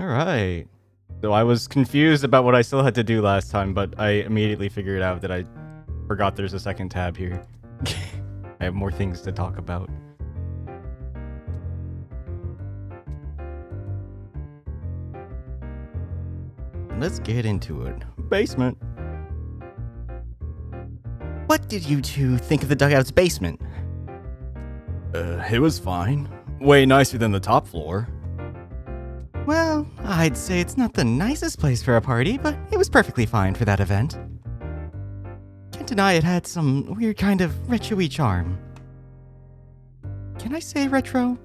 Alright. So I was confused about what I still had to do last time, but I immediately figured out that I forgot there's a second tab here. I have more things to talk about. Let's get into it. Basement. What did you two think of the dugout's basement? It was fine. Way nicer than the top floor. Well, I'd say it's not the nicest place for a party, but it was perfectly fine for that event. Can't deny it had some weird kind of retro-y charm. Can I say retro?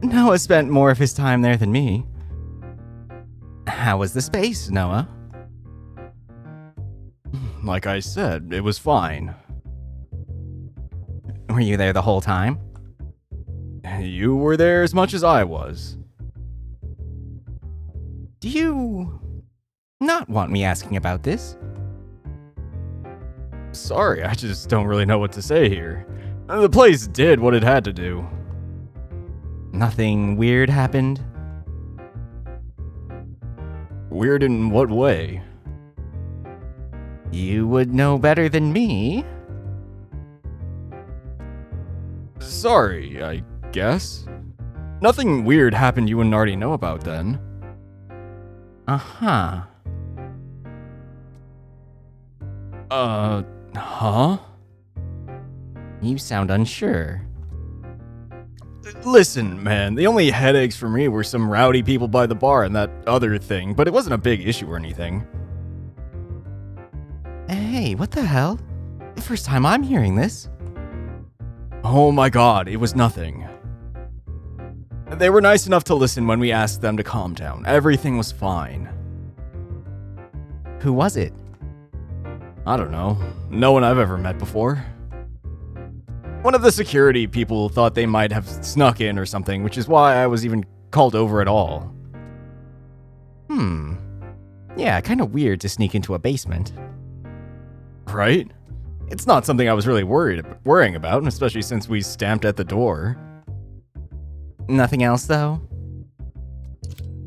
Noah spent more of his time there than me. How was the space, Noah? Like I said, it was fine. Were you there the whole time? You were there as much as I was. Do you not want me asking about this? Sorry, I just don't really know what to say here. The place did what it had to do. Nothing weird happened? Weird in what way? You would know better than me. Sorry, I guess. Nothing weird happened you wouldn't already know about then. Uh-huh. Huh? You sound unsure. Listen, man, the only headaches for me were some rowdy people by the bar and that other thing, but it wasn't a big issue or anything. Hey, what the hell? The first time I'm hearing this. Oh my god, it was nothing. They were nice enough to listen when we asked them to calm down. Everything was fine. Who was it? I don't know. No one I've ever met before. One of the security people thought they might have snuck in or something, which is why I was even called over at all. Yeah, kind of weird to sneak into a basement. Right? It's not something I was really worrying about, especially since we stamped at the door. Nothing else, though?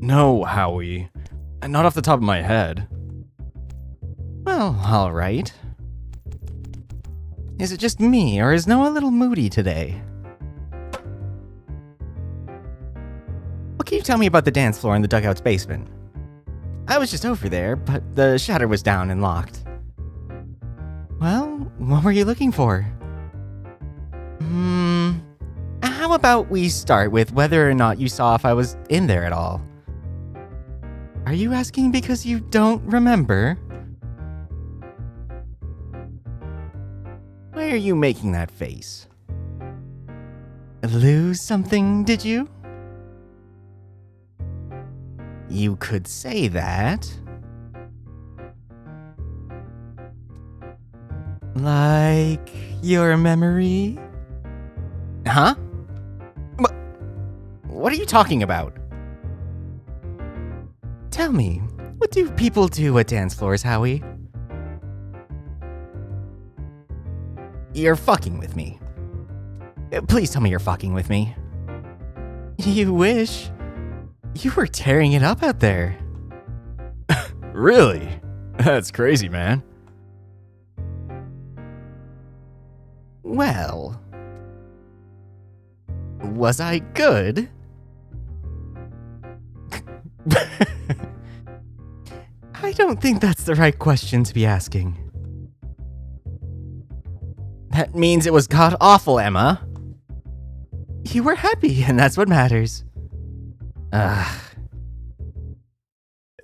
No, Howie. Not off the top of my head. Well, alright. Is it just me, or is Noah a little moody today? What can you tell me about the dance floor in the dugout's basement? I was just over there, but the shutter was down and locked. Well, what were you looking for? How about we start with whether or not you saw if I was in there at all? Are you asking because you don't remember? Why are you making that face? Lose something, did you? You could say that. Like your memory? Huh? What are you talking about? Tell me, what do people do at dance floors, Howie? You're fucking with me. Please tell me you're fucking with me. You wish. You were tearing it up out there. Really? That's crazy, man. Well, was I good? I don't think that's the right question to be asking. That means it was god-awful, Emma. You were happy, and that's what matters.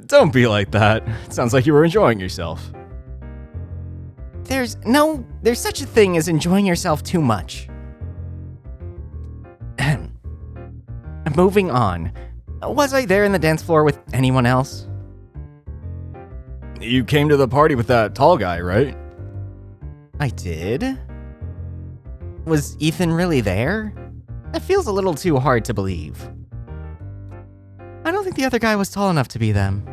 Don't be like that. It sounds like you were enjoying yourself. There's such a thing as enjoying yourself too much. Moving on. Was I there in the dance floor with anyone else? You came to the party with that tall guy, right? I did. Was Ethan really there? That feels a little too hard to believe. I don't think the other guy was tall enough to be them.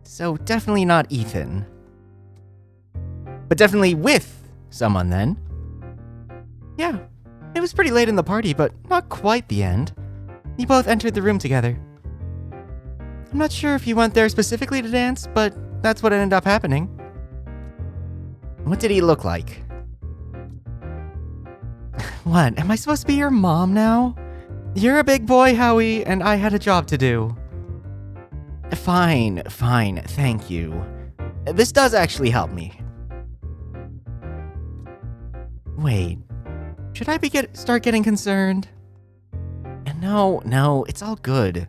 So definitely not Ethan. But definitely with someone then. Yeah, it was pretty late in the party, but not quite the end. You both entered the room together. I'm not sure if you went there specifically to dance, but that's what ended up happening. What did he look like? What, am I supposed to be your mom now? You're a big boy, Howie, and I had a job to do. Fine, thank you. This does actually help me. Wait, should I start getting concerned? No, it's all good.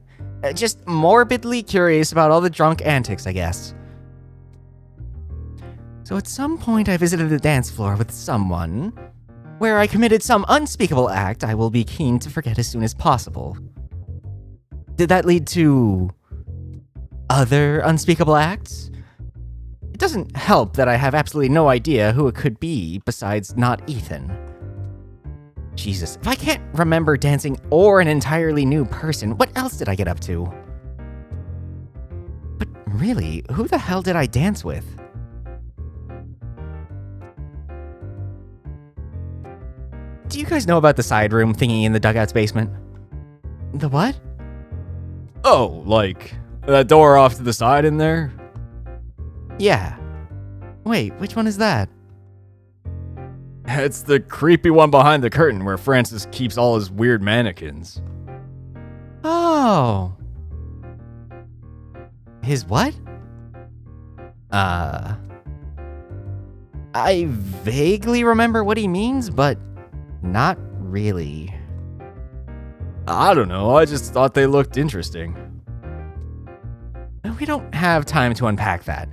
Just morbidly curious about all the drunk antics, I guess. So at some point I visited the dance floor with someone, where I committed some unspeakable act I will be keen to forget as soon as possible. Did that lead to other unspeakable acts? It doesn't help that I have absolutely no idea who it could be besides not Ethan. Jesus, if I can't remember dancing or an entirely new person, what else did I get up to? But really, who the hell did I dance with? Do you guys know about the side room thingy in the dugout's basement? The what? Oh, like that door off to the side in there? Yeah. Wait, which one is that? It's the creepy one behind the curtain where Francis keeps all his weird mannequins. Oh. His what? I vaguely remember what he means, but not really. I don't know, I just thought they looked interesting. We don't have time to unpack that.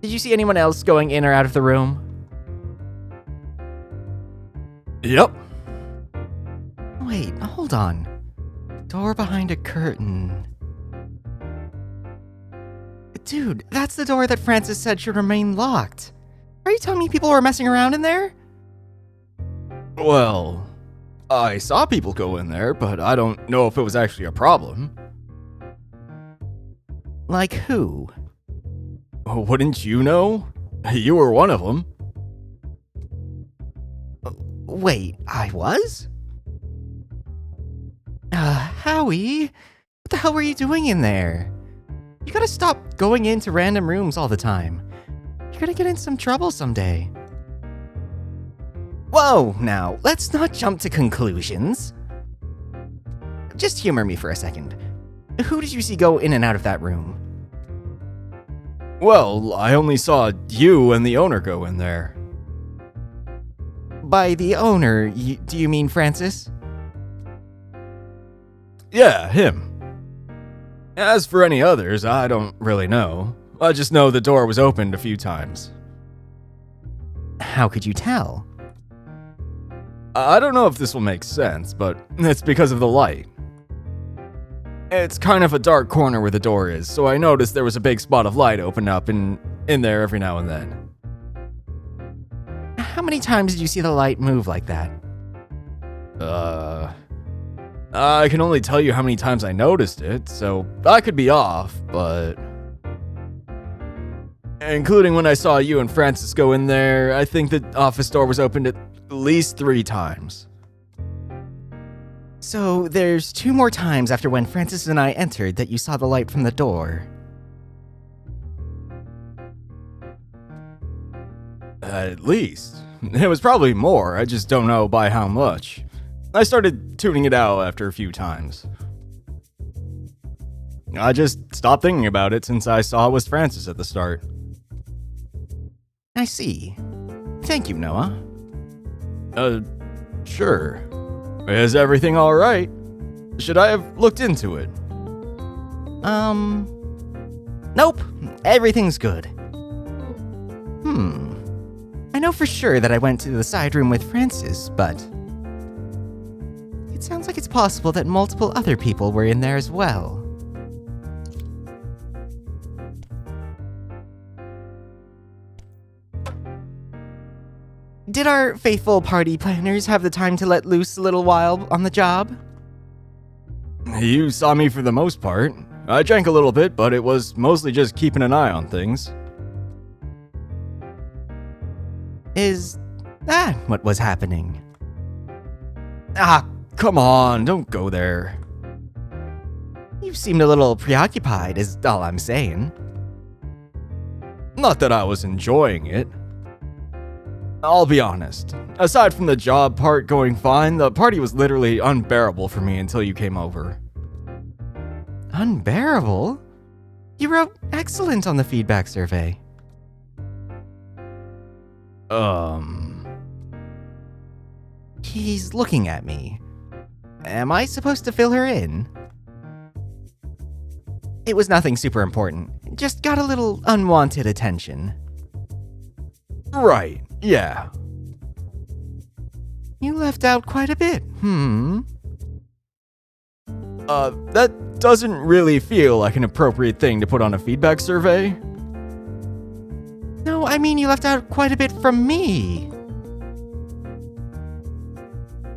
Did you see anyone else going in or out of the room? Yep. Wait, hold on. Door behind a curtain. Dude, that's the door that Francis said should remain locked. Are you telling me people were messing around in there? Well, I saw people go in there, but I don't know if it was actually a problem. Like who? Wouldn't you know? You were one of them. Wait, I was? Howie? What the hell were you doing in there? You gotta stop going into random rooms all the time. You're gonna get in some trouble someday. Whoa, now, let's not jump to conclusions. Just humor me for a second. Who did you see go in and out of that room? Well, I only saw you and the owner go in there. By the owner, do you mean Francis? Yeah, him. As for any others, I don't really know. I just know the door was opened a few times. How could you tell? I don't know if this will make sense, but it's because of the light. It's kind of a dark corner where the door is, so I noticed there was a big spot of light open up in there every now and then. How many times did you see the light move like that? I can only tell you how many times I noticed it, so I could be off, but... Including when I saw you and Francis go in there, I think the office door was opened at least 3 times. So there's 2 more times after when Francis and I entered that you saw the light from the door. At least. It was probably more, I just don't know by how much. I started tuning it out after a few times. I just stopped thinking about it since I saw it was Francis at the start. I see. Thank you, Noah. Sure. Is everything alright? Should I have looked into it? Nope. Everything's good. I know for sure that I went to the side room with Francis, but... It sounds like it's possible that multiple other people were in there as well. Did our faithful party planners have the time to let loose a little while on the job? You saw me for the most part. I drank a little bit, but it was mostly just keeping an eye on things. Is that what was happening? Ah, come on, don't go there. You seemed a little preoccupied, is all I'm saying. Not that I was enjoying it. I'll be honest. Aside from the job part going fine, the party was literally unbearable for me until you came over. Unbearable? You wrote excellent on the feedback survey. He's looking at me. Am I supposed to fill her in? It was nothing super important. Just got a little unwanted attention. Right, yeah. You left out quite a bit, That doesn't really feel like an appropriate thing to put on a feedback survey. No, I mean you left out quite a bit from me.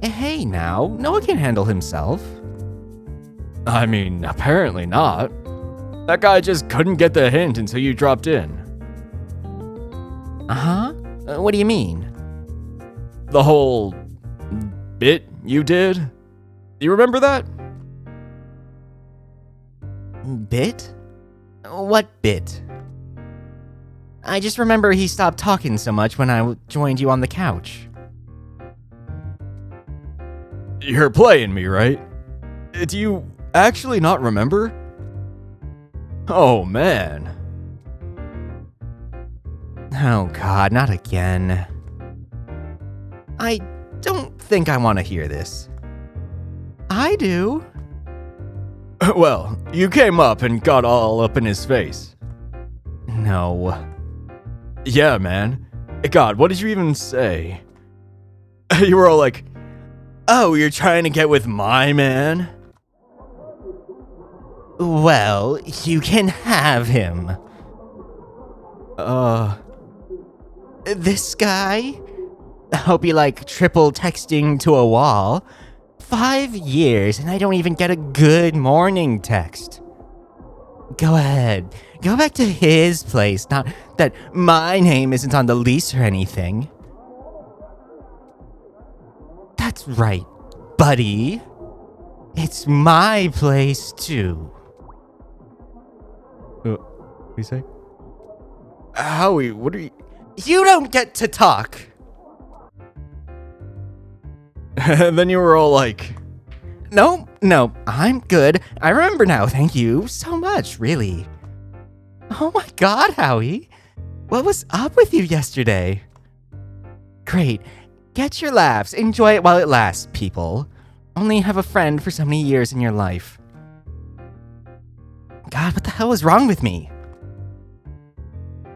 Hey now, Noah can handle himself. I mean, apparently not. That guy just couldn't get the hint until you dropped in. Uh-huh? What do you mean? The whole bit you did? You remember that? Bit? What bit? I just remember he stopped talking so much when I joined you on the couch. You're playing me, right? Do you actually not remember? Oh, man. Oh, God, not again. I don't think I want to hear this. I do. Well, you came up and got all up in his face. No. Yeah, man. God, what did you even say? You were all like, oh, you're trying to get with my man? Well, you can have him. This guy? Hope you like triple texting to a wall. 5 years and I don't even get a good morning text. Go ahead. Go back to his place. Not that my name isn't on the lease or anything. That's right, buddy. It's my place too. What do you say? Howie, what are you... You don't get to talk! And then you were all like... No, I'm good. I remember now, thank you so much, really. Oh my god, Howie. What was up with you yesterday? Great. Get your laughs. Enjoy it while it lasts, people. Only have a friend for so many years in your life. God, what the hell was wrong with me?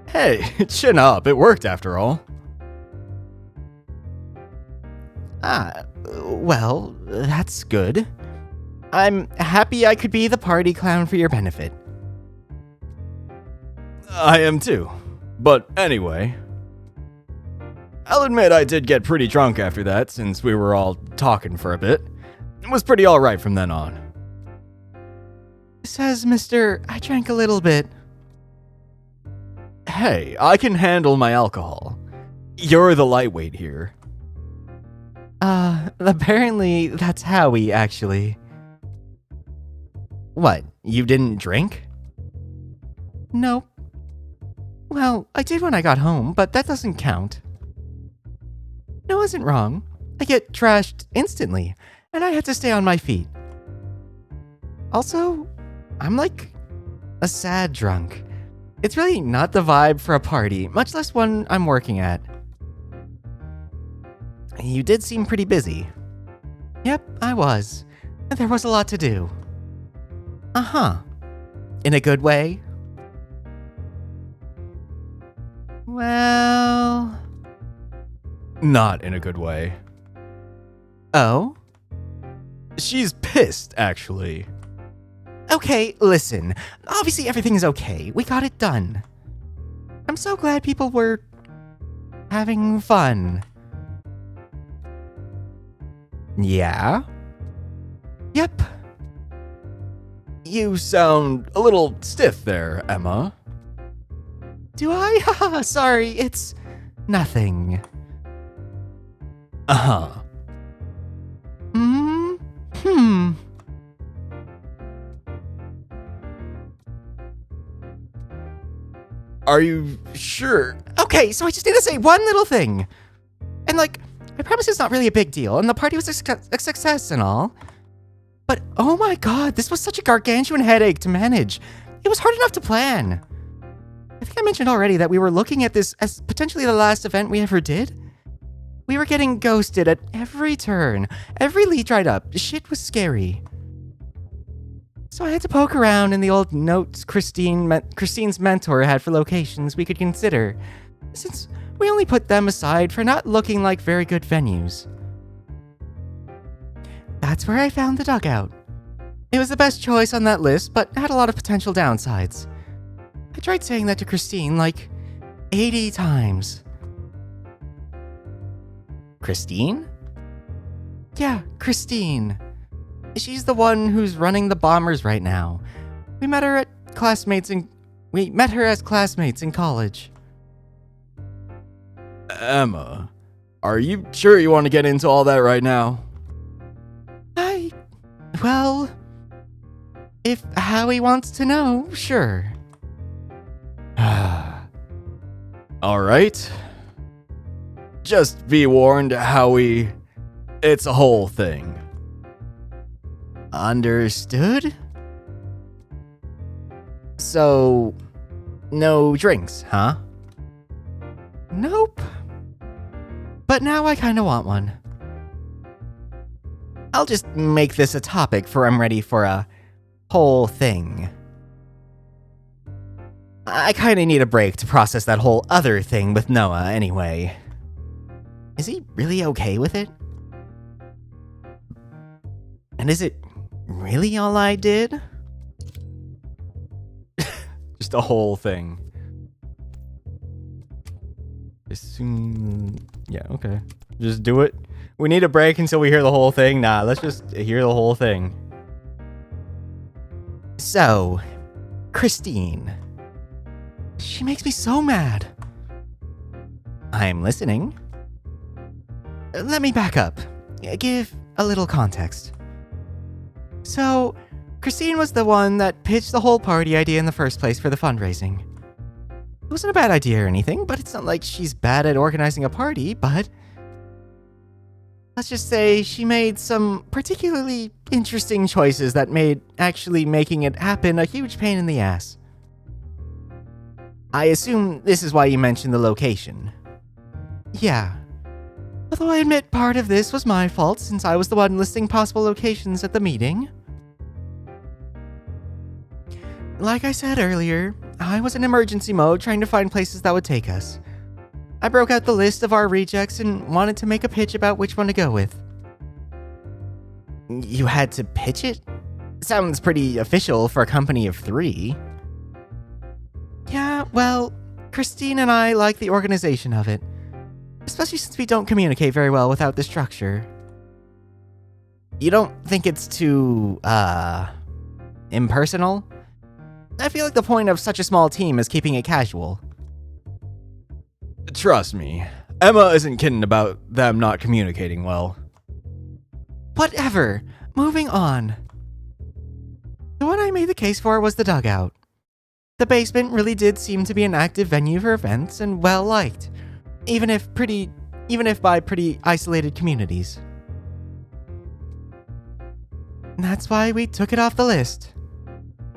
Hey, chin up. It worked after all. Well, that's good. I'm happy I could be the party clown for your benefit. I am too. But anyway, I'll admit I did get pretty drunk after that since we were all talking for a bit. It was pretty alright from then on. Says Mr. I drank a little bit. Hey, I can handle my alcohol. You're the lightweight here. Apparently that's Howie, actually. What, you didn't drink? Nope. Well, I did when I got home, but that doesn't count. No, I wasn't wrong. I get trashed instantly, and I had to stay on my feet. Also, I'm like a sad drunk. It's really not the vibe for a party, much less one I'm working at. You did seem pretty busy. Yep, I was. There was a lot to do. Uh-huh. In a good way? Well... Not in a good way. Oh? She's pissed, actually. Okay, listen. Obviously everything's okay. We got it done. I'm so glad people were... having fun. Yeah? Yep. You sound a little stiff there, Emma. Do I? Haha, sorry, it's nothing. Uh-huh. Are you sure? Okay, so I just need to say one little thing. And I promise it's not really a big deal, and the party was a success and all. But oh my god, this was such a gargantuan headache to manage. It was hard enough to plan. I think I mentioned already that we were looking at this as potentially the last event we ever did. We were getting ghosted at every turn. Every lead dried up. Shit was scary. So I had to poke around in the old notes Christine's mentor had for locations we could consider, since we only put them aside for not looking like very good venues. That's where I found the dugout. It was the best choice on that list, but had a lot of potential downsides. I tried saying that to Christine 80 times. Christine? Yeah, Christine. She's the one who's running the Bombers right now. We met her as classmates in college. Emma, are you sure you want to get into all that right now? Well, if Howie wants to know, sure. Alright. Just be warned, Howie. It's a whole thing. Understood? So, no drinks, huh? Nope. But now I kinda want one. I'll just make this a topic for I'm ready for a whole thing. I kinda need a break to process that whole other thing with Noah anyway. Is he really okay with it? And is it really all I did? Just a whole thing. Yeah, okay. Just do it. We need a break until we hear the whole thing. Nah, let's just hear the whole thing. So, Christine. She makes me so mad. I'm listening. Let me back up. Give a little context. So, Christine was the one that pitched the whole party idea in the first place for the fundraising. It wasn't a bad idea or anything, but it's not like she's bad at organizing a party, but let's just say she made some particularly interesting choices that made actually making it happen a huge pain in the ass. I assume this is why you mentioned the location. Yeah. Although I admit part of this was my fault since I was the one listing possible locations at the meeting. Like I said earlier, I was in emergency mode trying to find places that would take us. I broke out the list of our rejects and wanted to make a pitch about which one to go with. You had to pitch it? Sounds pretty official for a company of 3. Yeah, well, Christine and I like the organization of it. Especially since we don't communicate very well without the structure. You don't think it's too, impersonal? I feel like the point of such a small team is keeping it casual. Trust me, Emma isn't kidding about them not communicating well. Whatever. Moving on. The one I made the case for was the dugout. The basement really did seem to be an active venue for events and well liked, even if by pretty isolated communities. And that's why we took it off the list.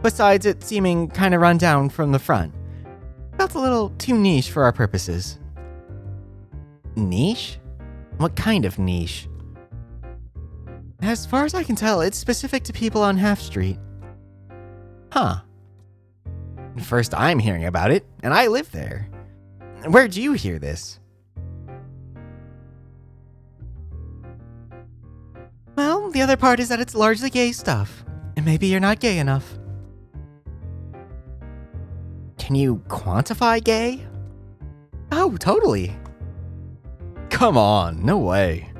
Besides it seeming kinda run down from the front. Felt a little too niche for our purposes. Niche? What kind of niche? As far as I can tell, it's specific to people on Half Street. Huh. First I'm hearing about it, and I live there. Where'd you hear this? Well, the other part is that it's largely gay stuff, and maybe you're not gay enough. Can you quantify gay? Oh, totally. Come on, no way.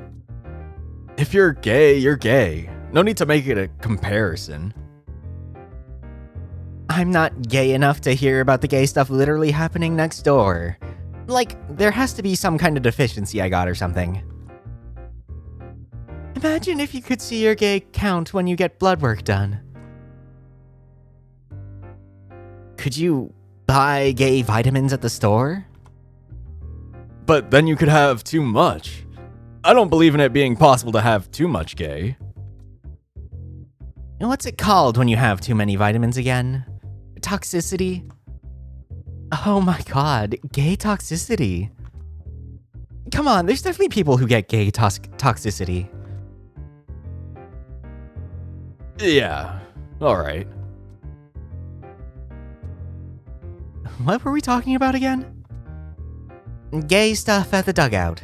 If you're gay, you're gay. No need to make it a comparison. I'm not gay enough to hear about the gay stuff literally happening next door. Like, there has to be some kind of deficiency I got or something. Imagine if you could see your gay count when you get blood work done. Could you Buy gay vitamins at the store? But then you could have too much. I don't believe in it being possible to have too much gay. What's it called when you have too many vitamins again? Toxicity? Oh my god, gay toxicity. Come on, there's definitely people who get gay toxicity. Yeah, alright. What were we talking about again? Gay stuff at the dugout.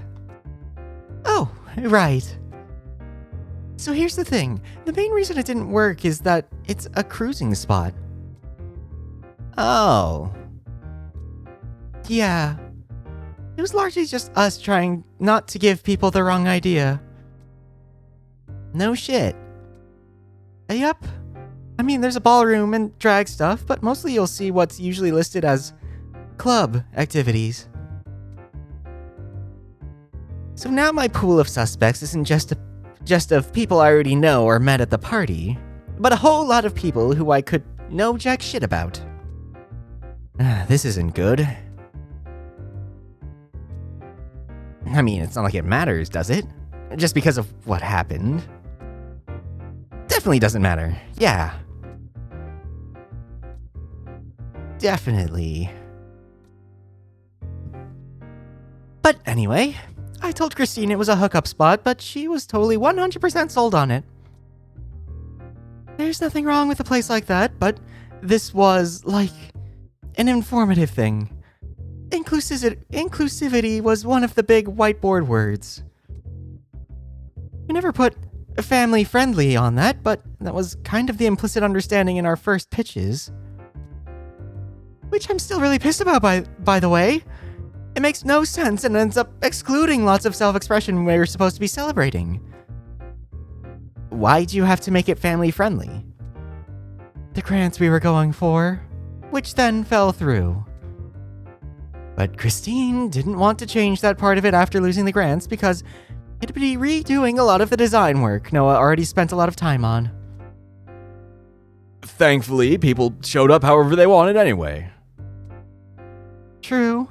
Oh, right. So here's the thing. The main reason it didn't work is that it's a cruising spot. Oh. Yeah. It was largely just us trying not to give people the wrong idea. No shit. Yep. I mean, there's a ballroom and drag stuff, but mostly you'll see what's usually listed as club activities. So now my pool of suspects isn't just of people I already know or met at the party, but a whole lot of people who I could know jack shit about. This isn't good. I mean, it's not like it matters, does it? Just because of what happened. Definitely doesn't matter. Yeah. Definitely. But anyway, I told Christine it was a hookup spot, but she was totally 100% sold on it. There's nothing wrong with a place like that, but this was, like, an informative thing. Inclusivity was one of the big whiteboard words. We never put family-friendly on that, but that was kind of the implicit understanding in our first pitches. Which I'm still really pissed about, by the way. It makes no sense and ends up excluding lots of self-expression we're supposed to be celebrating. Why'd you have to make it family-friendly? The grants we were going for, which then fell through. But Christine didn't want to change that part of it after losing the grants because it'd be redoing a lot of the design work Noah already spent a lot of time on. Thankfully, people showed up however they wanted anyway. True.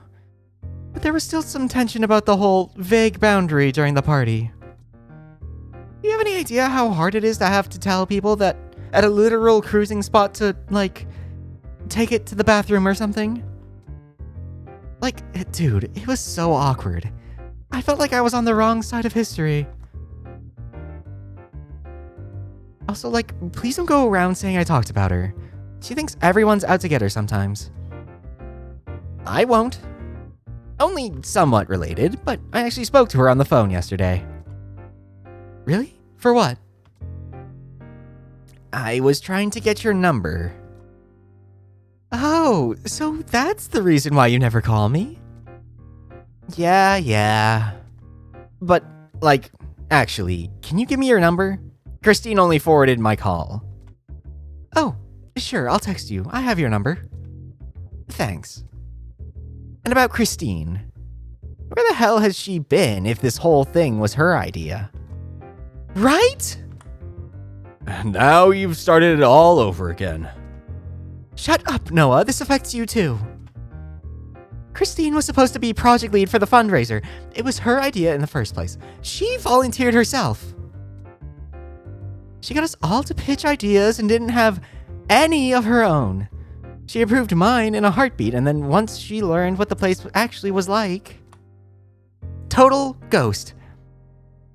But there was still some tension about the whole vague boundary during the party. Do you have any idea how hard it is to have to tell people that at a literal cruising spot to, like, take it to the bathroom or something? Like, dude, it was so awkward. I felt like I was on the wrong side of history. Also, like, please don't go around saying I talked about her. She thinks everyone's out to get her sometimes. I won't. Only somewhat related, but I actually spoke to her on the phone yesterday. Really? For what? I was trying to get your number. Oh, so that's the reason why you never call me? Yeah. But, like, actually, can you give me your number? Christine only forwarded my call. Oh, sure, I'll text you. I have your number. Thanks. And about Christine. Where the hell has she been if this whole thing was her idea? Right? Now you've started it all over again. Shut up, Noah. This affects you too. Christine was supposed to be project lead for the fundraiser. It was her idea in the first place. She volunteered herself. She got us all to pitch ideas and didn't have any of her own. She approved mine in a heartbeat, and then once she learned what the place actually was like, total ghost.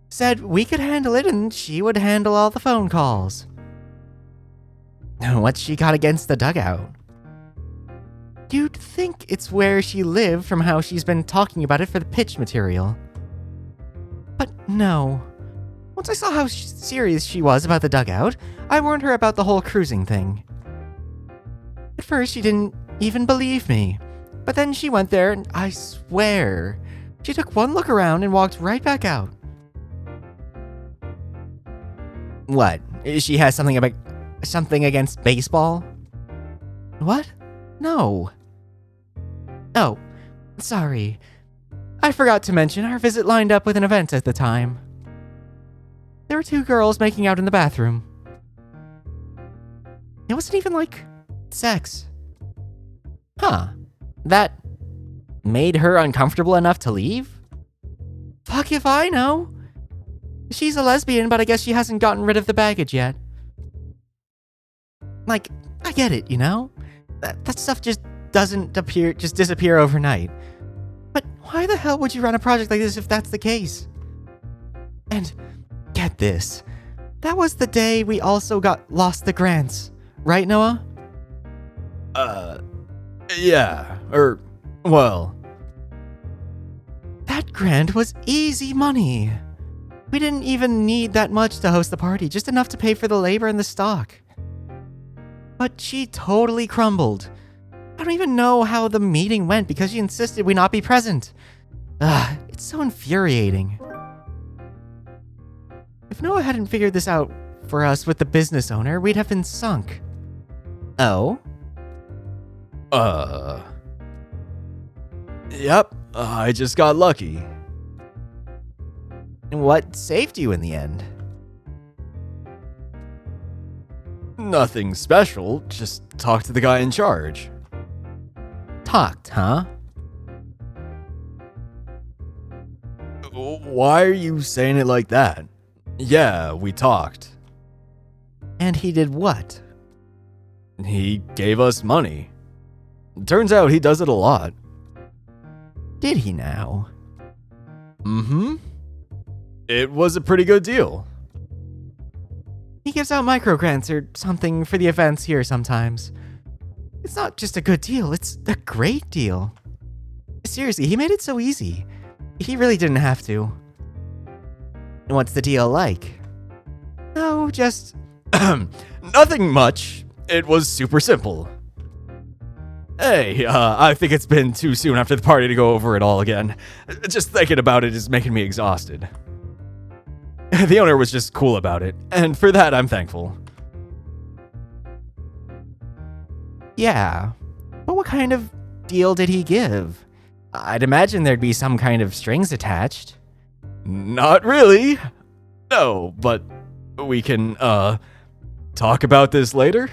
Said we could handle it and she would handle all the phone calls. What's she got against the dugout? You'd think it's where she lived from how she's been talking about it for the pitch material. But no. Once I saw how serious she was about the dugout, I warned her about the whole cruising thing. At first, she didn't even believe me. But then she went there and I swear, she took one look around and walked right back out. What? She has something against baseball? What? No. Oh, sorry. I forgot to mention our visit lined up with an event at the time. There were two girls making out in the bathroom. It wasn't even like sex. Huh. That made her uncomfortable enough to leave? Fuck if I know. She's a lesbian, but I guess she hasn't gotten rid of the baggage yet. Like, I get it, you know? That stuff just doesn't disappear overnight. But why the hell would you run a project like this if that's the case? And get this. That was the day we also lost the grants. Right, Noah? Yeah. Well. That grant was easy money. We didn't even need that much to host the party, just enough to pay for the labor and the stock. But she totally crumbled. I don't even know how the meeting went because she insisted we not be present. It's so infuriating. If Noah hadn't figured this out for us with the business owner, we'd have been sunk. Oh? Yep, I just got lucky. And what saved you in the end? Nothing special, just talk to the guy in charge. Talked, huh? Why are you saying it like that? Yeah, we talked. And he did what? He gave us money. Turns out he does it a lot. Did he now? Mm-hmm. It was a pretty good deal. He gives out micro grants or something for the events here sometimes. It's not just a good deal, it's a great deal. Seriously, he made it so easy. He really didn't have to. And what's the deal like? No, just... Nothing much. It was super simple. Hey, I think it's been too soon after the party to go over it all again. Just thinking about it is making me exhausted. The owner was just cool about it, and for that I'm thankful. Yeah, but what kind of deal did he give? I'd imagine there'd be some kind of strings attached. Not really. No, but we can, talk about this later?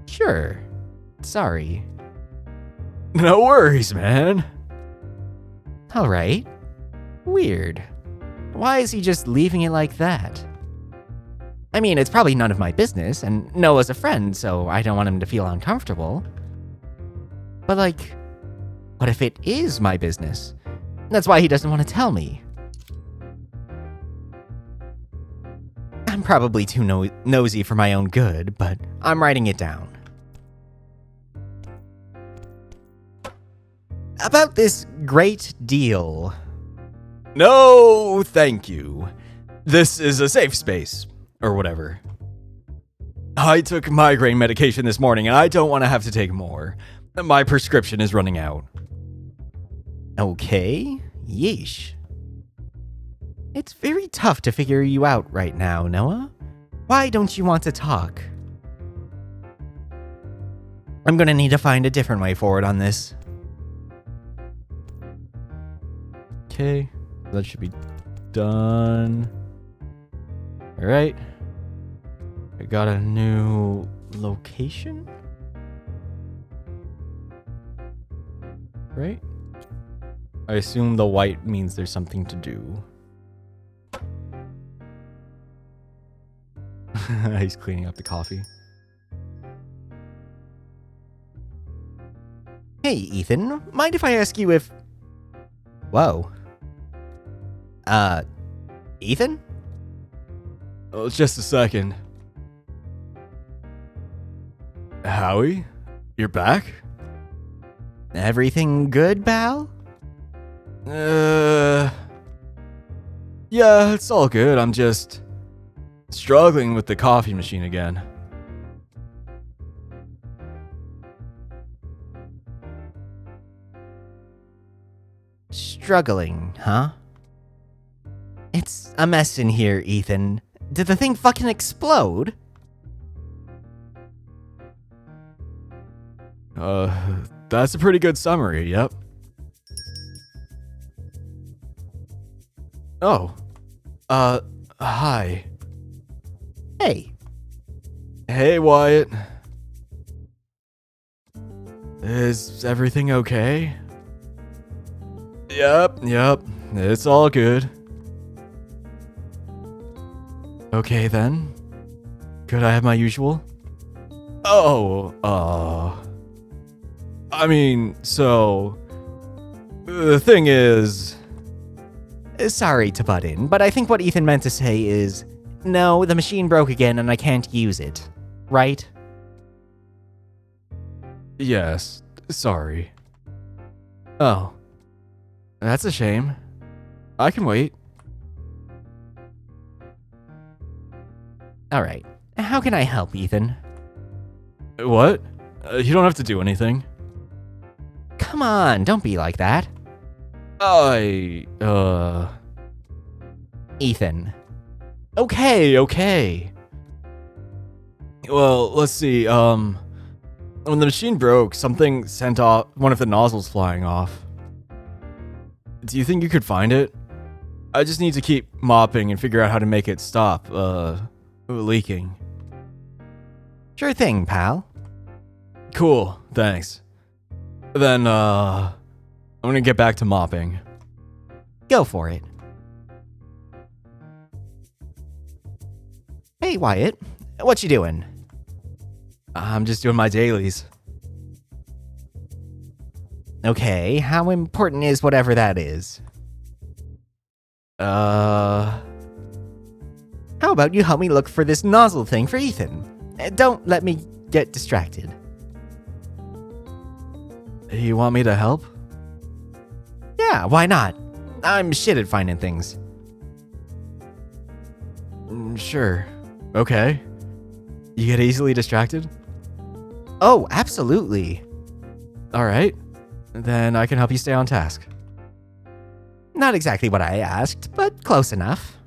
Sure. Sorry. No worries, man. Alright. Weird. Why is he just leaving it like that? I mean, it's probably none of my business, and Noah's a friend, so I don't want him to feel uncomfortable. But like, what if it is my business? That's why he doesn't want to tell me. I'm probably too nosy for my own good, but I'm writing it down. About this great deal. No, thank you. This is a safe space, or whatever. I took migraine medication this morning and I don't want to have to take more. My prescription is running out. Okay, yeesh. It's very tough to figure you out right now, Noah. Why don't you want to talk? I'm gonna need to find a different way forward on this. Okay, that should be done. Alright. I got a new location? Right? I assume the white means there's something to do. He's cleaning up the coffee. Hey, Ethan, mind if I ask you if... Whoa. Ethan? Oh, just a second. Howie? You're back? Everything good, Bal? Yeah, it's all good. I'm just struggling with the coffee machine again. Struggling, huh? It's a mess in here, Ethan. Did the thing fucking explode? That's a pretty good summary, yep. Oh. Hi. Hey. Hey, Wyatt. Is everything okay? Yep, it's all good. Okay then. Could I have my usual? Oh, I mean, so... The thing is... Sorry to butt in, but I think what Ethan meant to say is, no, the machine broke again and I can't use it. Right? Yes, sorry. Oh. That's a shame. I can wait. Alright. How can I help, Ethan? What? You don't have to do anything. Come on, don't be like that. Ethan. Okay. Well, let's see, when the machine broke, something sent off one of the nozzles flying off. Do you think you could find it? I just need to keep mopping and figure out how to make it stop, leaking. Sure thing, pal. Cool, thanks. Then, I'm gonna get back to mopping. Go for it. Hey, Wyatt. What you doing? I'm just doing my dailies. Okay, how important is whatever that is? How about you help me look for this nozzle thing for Ethan? Don't let me get distracted. You want me to help? Yeah, why not? I'm shit at finding things. Sure. Okay. You get easily distracted? Oh, absolutely. Alright. Then I can help you stay on task. Not exactly what I asked, but close enough.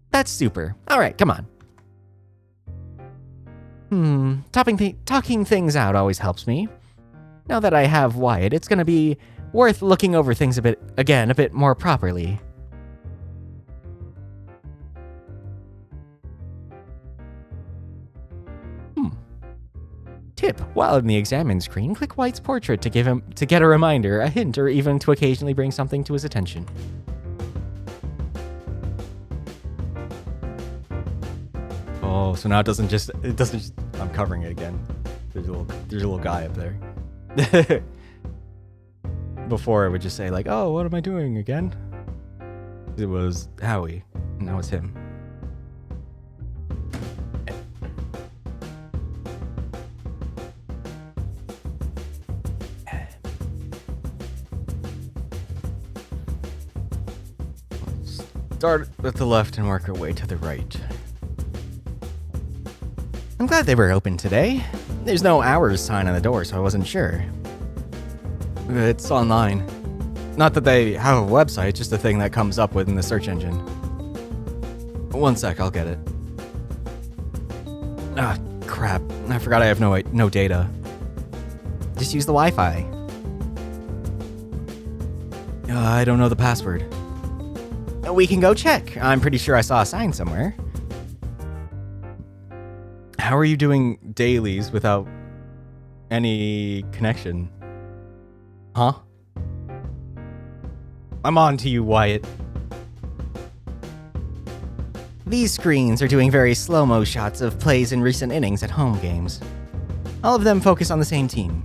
That's super. Alright, come on. Talking things out always helps me. Now that I have Wyatt, it's gonna be worth looking over things a bit more properly. Tip: while in the examine screen, click White's portrait to get a reminder, a hint, or even to occasionally bring something to his attention. Oh, so now it doesn't just I'm covering it again. There's a little guy up there. Before it would just say like, "Oh, what am I doing again?" It was Howie. Now it's him. Start at the left and work our way to the right. I'm glad they were open today. There's no hours sign on the door, so I wasn't sure. It's online. Not that they have a website, just a thing that comes up within the search engine. One sec, I'll get it. Ah, crap. I forgot I have no data. Just use the Wi-Fi. I don't know the password. We can go check. I'm pretty sure I saw a sign somewhere. How are you doing dailies without any connection? Huh? I'm on to you, Wyatt. These screens are doing very slow-mo shots of plays in recent innings at home games. All of them focus on the same team.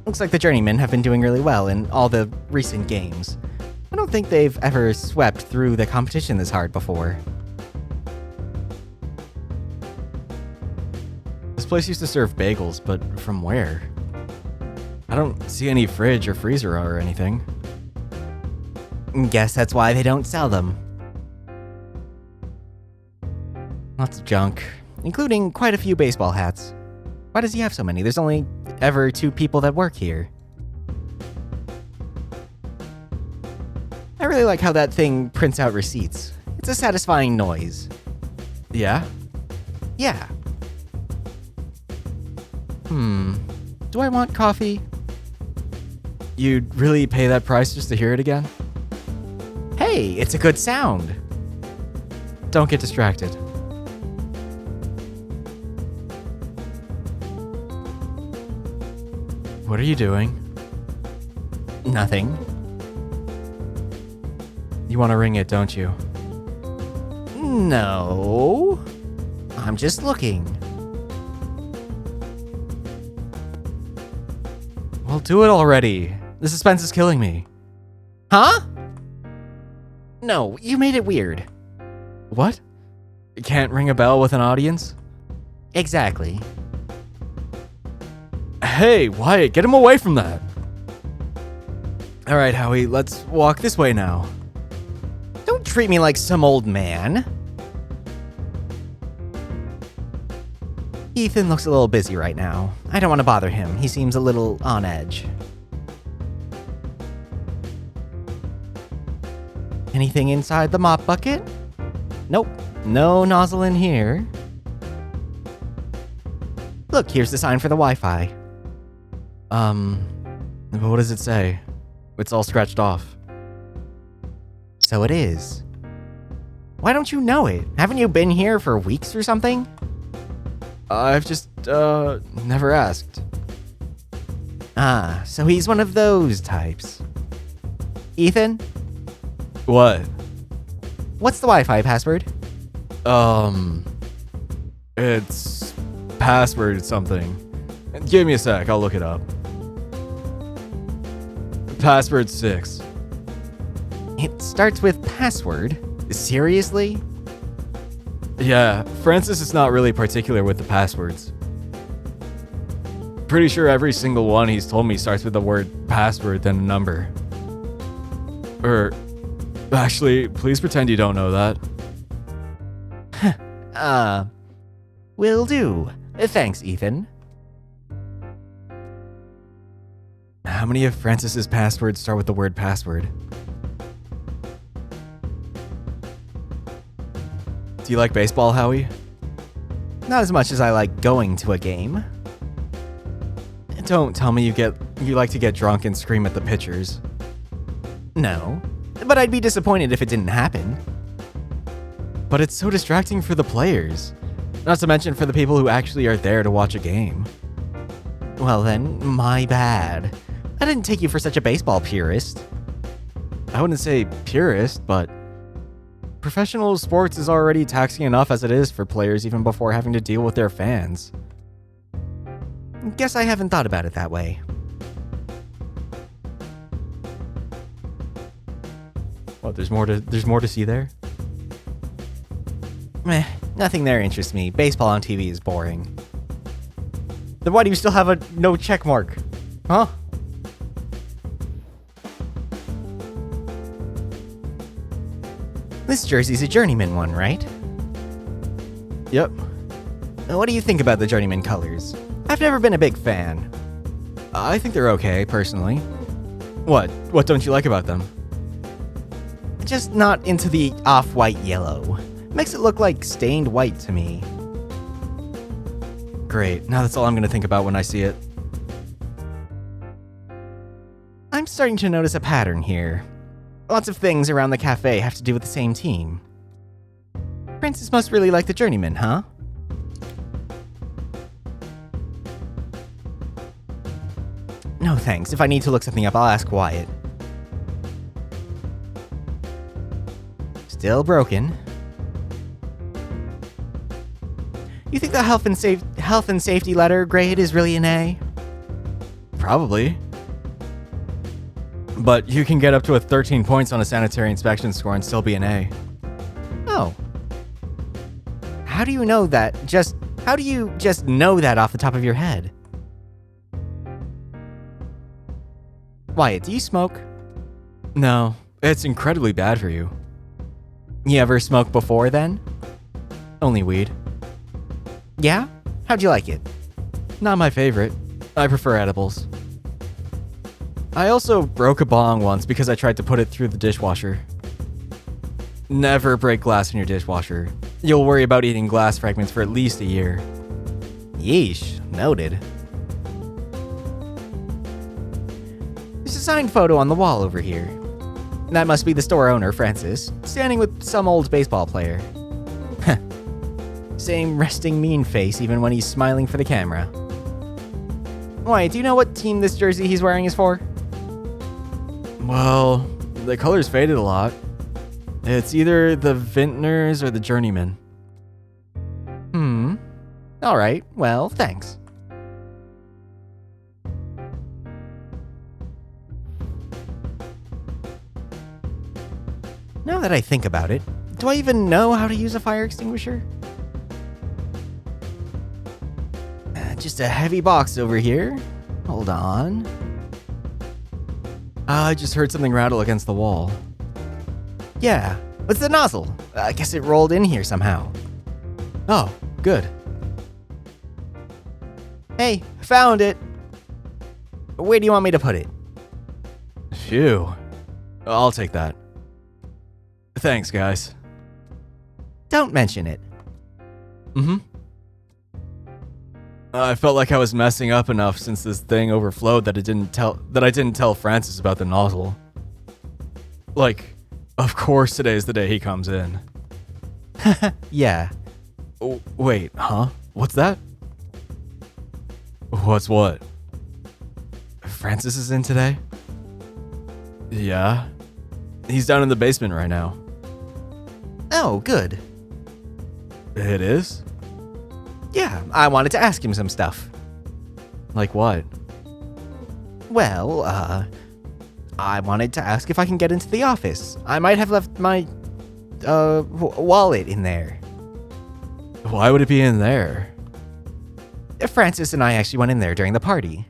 Looks like the Journeymen have been doing really well in all the recent games. I don't think they've ever swept through the competition this hard before. This place used to serve bagels, but from where? I don't see any fridge or freezer or anything. Guess that's why they don't sell them. Lots of junk, including quite a few baseball hats. Why does he have so many? There's only ever 2 people that work here. I really like how that thing prints out receipts. It's a satisfying noise. Yeah? Yeah. Do I want coffee? You'd really pay that price just to hear it again? Hey, it's a good sound. Don't get distracted. What are you doing? Nothing. You want to ring it, don't you? No. I'm just looking. Well, do it already. The suspense is killing me. Huh? No, you made it weird. What? You can't ring a bell with an audience? Exactly. Hey, Wyatt, get him away from that. All right, Howie, let's walk this way now. Don't treat me like some old man. Ethan looks a little busy right now. I don't want to bother him. He seems a little on edge. Anything inside the mop bucket? Nope. No nozzle in here. Look, here's the sign for the Wi-Fi. What does it say? It's all scratched off. So it is. Why don't you know it? Haven't you been here for weeks or something? I've just, never asked. Ah, so he's one of those types. Ethan, What? what's the Wi-Fi password? It's password something. Give me a sec, I'll look it up. Password 6. It starts with password? Seriously? Yeah, Francis is not really particular with the passwords. Pretty sure every single one he's told me starts with the word password, then a number. Actually, please pretend you don't know that. Will do. Thanks, Ethan. How many of Francis's passwords start with the word password? Do you like baseball, Howie? Not as much as I like going to a game. Don't tell me you like to get drunk and scream at the pitchers. No, but I'd be disappointed if it didn't happen. But it's so distracting for the players. Not to mention for the people who actually are there to watch a game. Well then, my bad. I didn't take you for such a baseball purist. I wouldn't say purist, but professional sports is already taxing enough as it is for players even before having to deal with their fans. Guess I haven't thought about it that way. What, there's more to see there? Meh, nothing there interests me. Baseball on TV is boring. Then why do you still have a no check mark? Huh? This jersey's a journeyman one, right? Yep. What do you think about the journeyman colors? I've never been a big fan. I think they're okay, personally. What? What don't you like about them? Just not into the off-white yellow. Makes it look like stained white to me. Great. Now that's all I'm gonna think about when I see it. I'm starting to notice a pattern here. Lots of things around the cafe have to do with the same team. Francis must really like the journeyman, huh? No thanks. If I need to look something up, I'll ask Wyatt. Still broken. You think the health and safety letter grade is really an A? Probably. But you can get up to 13 points on a sanitary inspection score and still be an A. Oh. How do you know that? How do you just know that off the top of your head? Wyatt, do you smoke? No, it's incredibly bad for you. You ever smoked before then? Only weed. Yeah? How'd you like it? Not my favorite. I prefer edibles. I also broke a bong once because I tried to put it through the dishwasher. Never break glass in your dishwasher. You'll worry about eating glass fragments for at least a year. Yeesh, noted. There's a signed photo on the wall over here. That must be the store owner, Francis, standing with some old baseball player. Same resting mean face even when he's smiling for the camera. Wait, do you know what team this jersey he's wearing is for? Well, the color's faded a lot. It's either the Vintners or the Journeymen. Alright, well, thanks. Now that I think about it, do I even know how to use a fire extinguisher? Just a heavy box over here. Hold on. I just heard something rattle against the wall. Yeah, it's the nozzle. I guess it rolled in here somehow. Oh, good. Hey, found it. Where do you want me to put it? Phew. I'll take that. Thanks, guys. Don't mention it. I felt like I was messing up enough since this thing overflowed that I didn't tell Francis about the nozzle. Like, of course today's the day he comes in. Yeah. Oh, wait, huh? What's that? What's what? Francis is in today? Yeah. He's down in the basement right now. Oh, good. It is? Yeah, I wanted to ask him some stuff. Like what? Well, I wanted to ask if I can get into the office. I might have left my, wallet in there. Why would it be in there? Francis and I actually went in there during the party.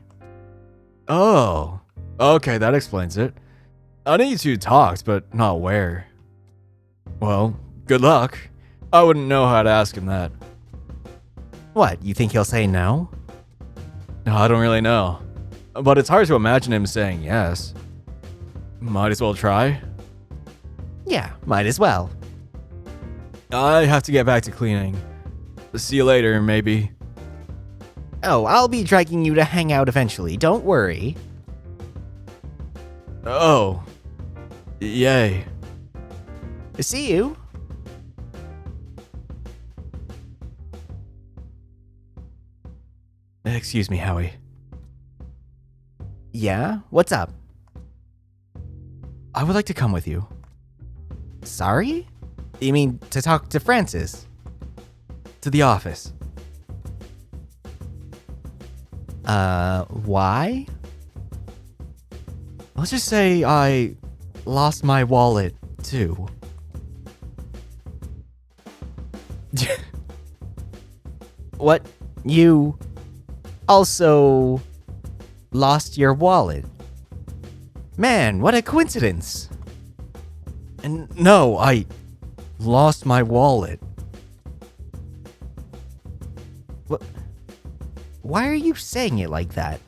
Oh. Okay, that explains it. I knew you two talked, but not where. Well, good luck. I wouldn't know how to ask him that. What, you think he'll say no? No, I don't really know. But it's hard to imagine him saying yes. Might as well try. Yeah, might as well. I have to get back to cleaning. See you later, maybe. Oh, I'll be dragging you to hang out eventually, don't worry. Oh. Yay. See you. Excuse me, Howie. Yeah? What's up? I would like to come with you. Sorry? You mean to talk to Francis? To the office. Why? Let's just say I lost my wallet, too. What? You also lost your wallet? Man, what a coincidence. And no, I lost my wallet. What? Why are you saying it like that?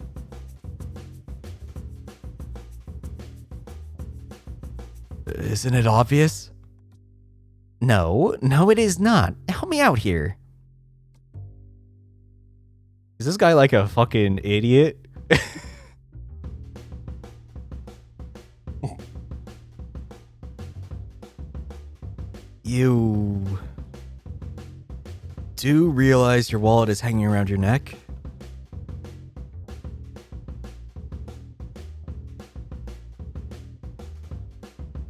Isn't it obvious? No, it is not. Help me out here. Is this guy like a fucking idiot? You do realize your wallet is hanging around your neck?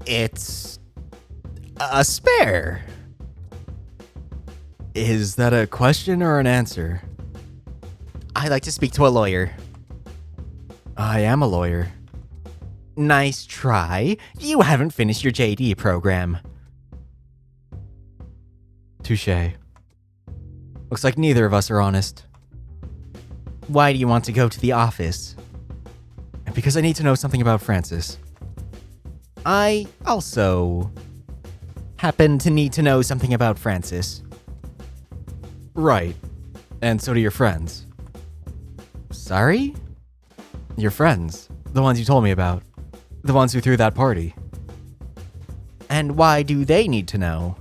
It's a spare. Is that a question or an answer? I'd like to speak to a lawyer. I am a lawyer. Nice try. You haven't finished your JD program. Touché. Looks like neither of us are honest. Why do you want to go to the office? Because I need to know something about Francis. I also happen to need to know something about Francis. Right. And so do your friends. Sorry? Your friends. The ones you told me about. The ones who threw that party. And why do they need to know?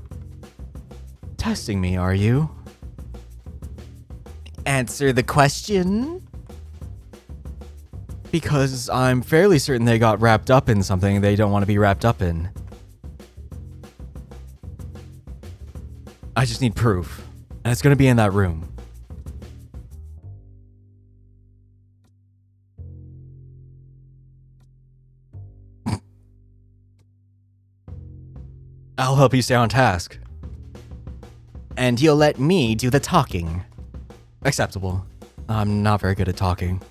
Testing me, are you? Answer the question? Because I'm fairly certain they got wrapped up in something they don't want to be wrapped up in. I just need proof. And it's going to be in that room. help you stay on task. And you'll let me do the talking. Acceptable. I'm not very good at talking.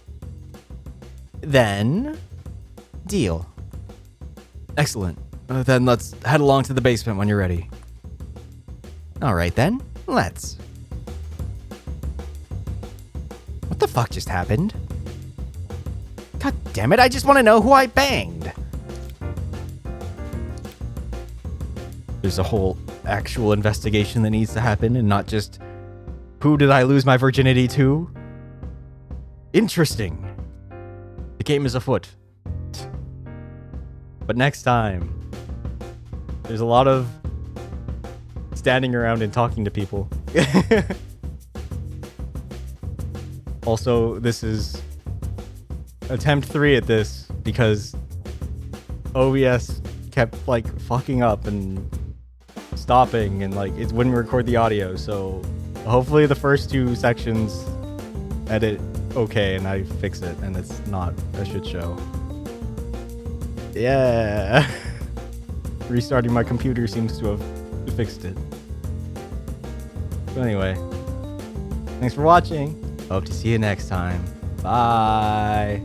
Then, deal. Excellent. Then let's head along to the basement when you're ready. All right then, let's. What the fuck just happened? God damn it, I just want to know who I banged. There's a whole actual investigation that needs to happen and not just who did I lose my virginity to? Interesting. The game is afoot. But next time, there's a lot of standing around and talking to people. Also, this is attempt 3 at this because OBS kept like fucking up and stopping and like it wouldn't record the audio. So hopefully the first 2 sections edit okay and I fix it and it's not a shit show. Yeah. Restarting my computer seems to have fixed it. But anyway, thanks for watching. Hope to see you next time. Bye.